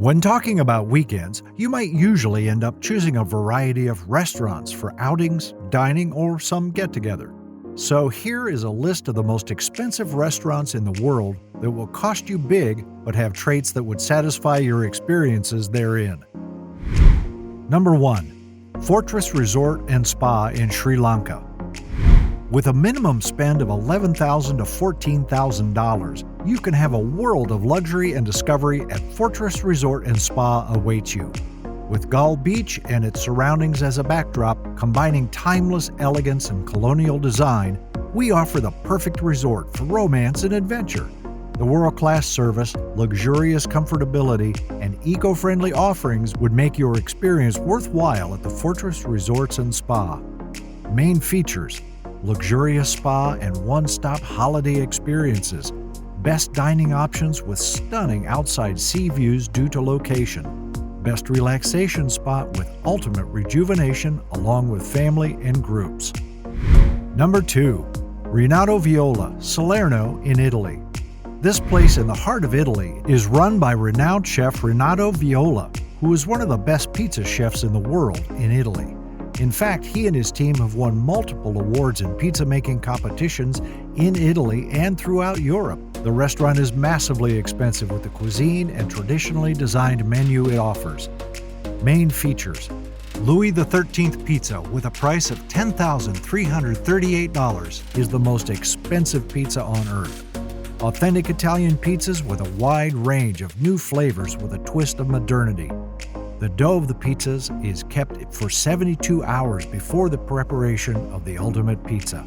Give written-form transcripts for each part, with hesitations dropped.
When talking about weekends, you might usually end up choosing a variety of restaurants for outings, dining, or some get-together. So here is a list of the most expensive restaurants in the world that will cost you big but have traits that would satisfy your experiences therein. Number 1. Fortress Resort and Spa in Sri Lanka. With a minimum spend of $11,000 to $14,000, you can have a world of luxury and discovery at Fortress Resort and Spa awaits you. With Gull Beach and its surroundings as a backdrop, combining timeless elegance and colonial design, we offer the perfect resort for romance and adventure. The world-class service, luxurious comfortability, and eco-friendly offerings would make your experience worthwhile at the Fortress Resorts and Spa. Main features: luxurious spa and one-stop holiday experiences, best dining options with stunning outside sea views due to location, best relaxation spot with ultimate rejuvenation along with family and groups. Number 2. Renato Viola, Salerno in Italy. This place in the heart of Italy is run by renowned chef Renato Viola, who is one of the best pizza chefs in the world in Italy. In fact, he and his team have won multiple awards in pizza-making competitions in Italy and throughout Europe. The restaurant is massively expensive with the cuisine and traditionally designed menu it offers. Main features: Louis XIII pizza with a price of $10,338 is the most expensive pizza on earth. Authentic Italian pizzas with a wide range of new flavors with a twist of modernity. The dough of the pizzas is kept for 72 hours before the preparation of the ultimate pizza.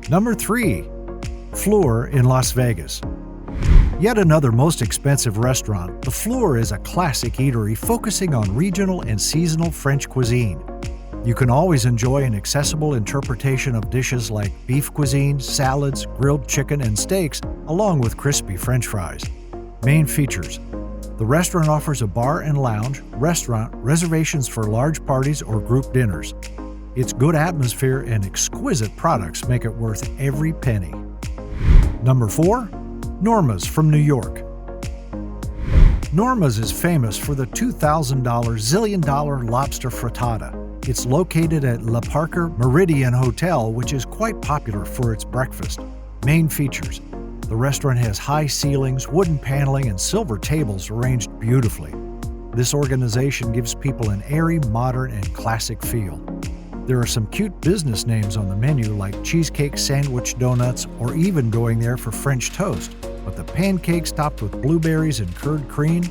Number 3. Fleur in Las Vegas. Yet another most expensive restaurant, the Fleur is a classic eatery focusing on regional and seasonal French cuisine. You can always enjoy an accessible interpretation of dishes like beef cuisine, salads, grilled chicken, and steaks, along with crispy French fries. Main features: the restaurant offers a bar and lounge, restaurant, reservations for large parties or group dinners. Its good atmosphere and exquisite products make it worth every penny. Number 4. Norma's from New York. Norma's is famous for the $2,000 zillion-dollar lobster frittata. It's located at Le Parker Meridian Hotel, which is quite popular for its breakfast. Main features: the restaurant has high ceilings, wooden paneling, and silver tables arranged beautifully. This organization gives people an airy, modern, and classic feel. There are some cute business names on the menu like cheesecake sandwich donuts or even going there for French toast, but the pancakes topped with blueberries and curd cream,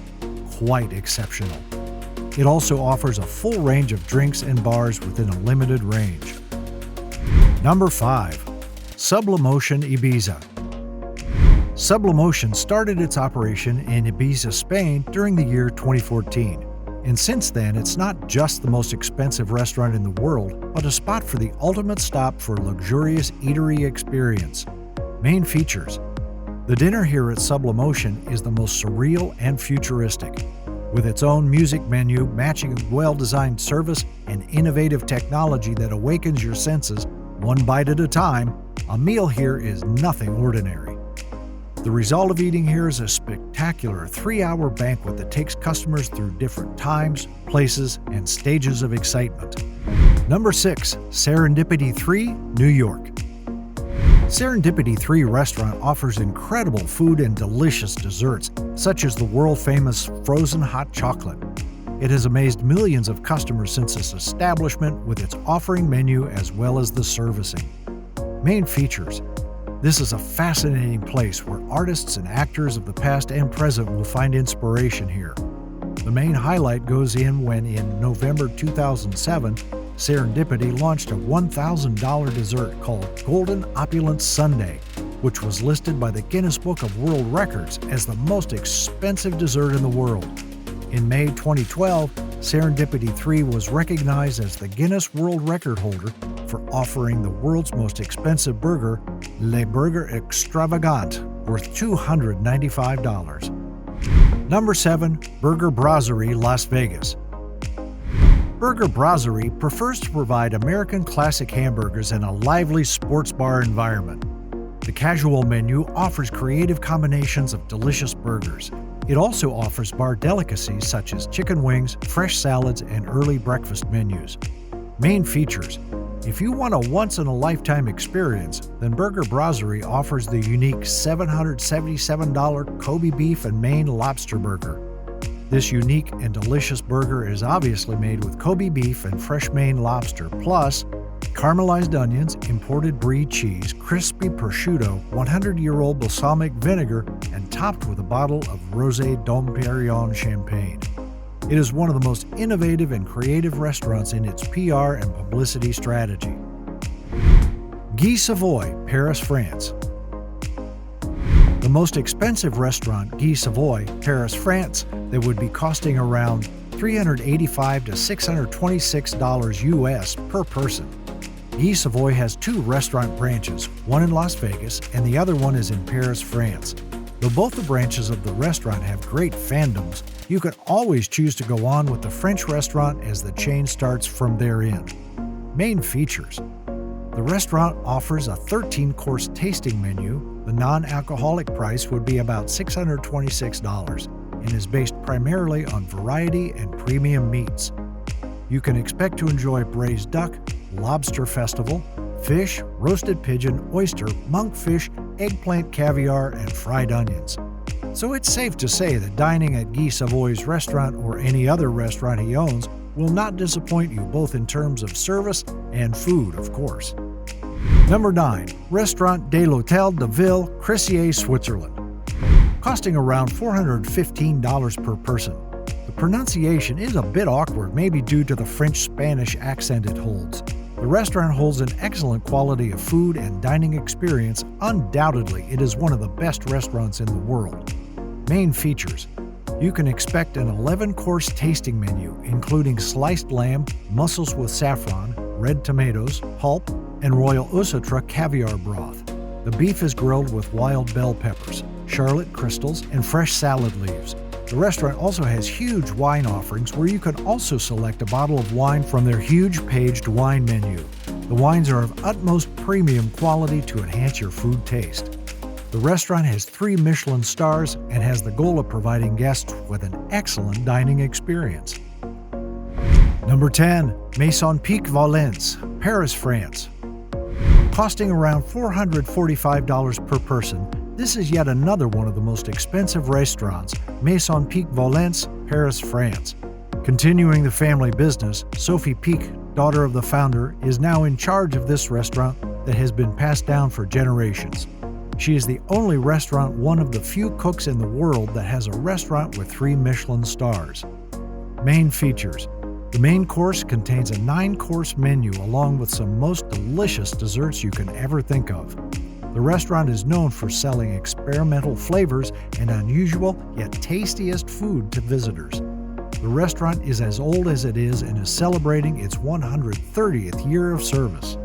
quite exceptional. It also offers a full range of drinks and bars within a limited range. Number 5. Sublimotion Ibiza. Sublimotion started its operation in Ibiza, Spain during the year 2014. And since then, it's not just the most expensive restaurant in the world, but a spot for the ultimate stop for a luxurious eatery experience. Main features: the dinner here at Sublimotion is the most surreal and futuristic. With its own music menu matching well-designed service and innovative technology that awakens your senses one bite at a time, a meal here is nothing ordinary. The result of eating here is a spectacular 3-hour banquet that takes customers through different times, places, and stages of excitement. Number 6. Serendipity 3, New York. Serendipity 3 restaurant offers incredible food and delicious desserts, such as the world-famous frozen hot chocolate. It has amazed millions of customers since its establishment with its offering menu as well as the servicing. Main features: this is a fascinating place where artists and actors of the past and present will find inspiration here. The main highlight goes in when, in November 2007, Serendipity launched a $1,000 dessert called Golden Opulence Sundae, which was listed by the Guinness Book of World Records as the most expensive dessert in the world. In May 2012, Serendipity 3 was recognized as the Guinness World Record holder for offering the world's most expensive burger, Le Burger Extravagant, worth $295. Number 7. Burger Brasserie, Las Vegas. Burger Brasserie prefers to provide American classic hamburgers in a lively sports bar environment. The casual menu offers creative combinations of delicious burgers. It also offers bar delicacies such as chicken wings, fresh salads, and early breakfast menus. Main features. If you want a once-in-a-lifetime experience, then Burger Brasserie offers the unique $777 Kobe beef and Maine lobster burger. This unique and delicious burger is obviously made with Kobe beef and fresh Maine lobster, plus caramelized onions, imported brie cheese, crispy prosciutto, 100-year-old balsamic vinegar, and topped with a bottle of Rosé Dom Perignon champagne. It is one of the most innovative and creative restaurants in its PR and publicity strategy. Guy Savoy, Paris, France. The most expensive restaurant, Guy Savoy, Paris, France, that would be costing around $385 to $626 US per person. Guy Savoy has two restaurant branches, one in Las Vegas and the other one is in Paris, France. Though both the branches of the restaurant have great fandoms, you can always choose to go on with the French restaurant as the chain starts from therein. Main features. The restaurant offers a 13-course tasting menu. The non-alcoholic price would be about $626 and is based primarily on variety and premium meats. You can expect to enjoy braised duck, lobster festival, fish, roasted pigeon, oyster, monkfish, eggplant caviar, and fried onions. So it's safe to say that dining at Guy Savoy's restaurant or any other restaurant he owns will not disappoint you both in terms of service and food, of course. Number 9. Restaurant de l'Hôtel de Ville, Crissier, Switzerland. Costing around $415 per person. The pronunciation is a bit awkward, maybe due to the French-Spanish accent it holds. The restaurant holds an excellent quality of food and dining experience. Undoubtedly, it is one of the best restaurants in the world. Main features. You can expect an 11-course tasting menu, including sliced lamb, mussels with saffron, red tomatoes, pulp, and royal ossotra caviar broth. The beef is grilled with wild bell peppers, Charlotte crystals, and fresh salad leaves. The restaurant also has huge wine offerings where you can also select a bottle of wine from their huge paged wine menu. The wines are of utmost premium quality to enhance your food taste. The restaurant has 3 Michelin stars and has the goal of providing guests with an excellent dining experience. Number 10. Maison Valence, Paris, France. Costing around $445 per person, this is yet another one of the most expensive restaurants, Maison Valence, Paris, France. Continuing the family business, Sophie Pic, daughter of the founder, is now in charge of this restaurant that has been passed down for generations. She is the only restaurant, one of the few cooks in the world that has a restaurant with 3 Michelin stars. Main features. The main course contains a 9-course menu along with some most delicious desserts you can ever think of. The restaurant is known for selling experimental flavors and unusual yet tastiest food to visitors. The restaurant is as old as it is and is celebrating its 130th year of service.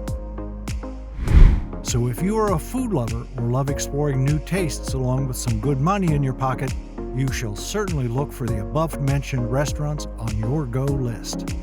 So if you are a food lover or love exploring new tastes along with some good money in your pocket, you shall certainly look for the above-mentioned restaurants on your go list.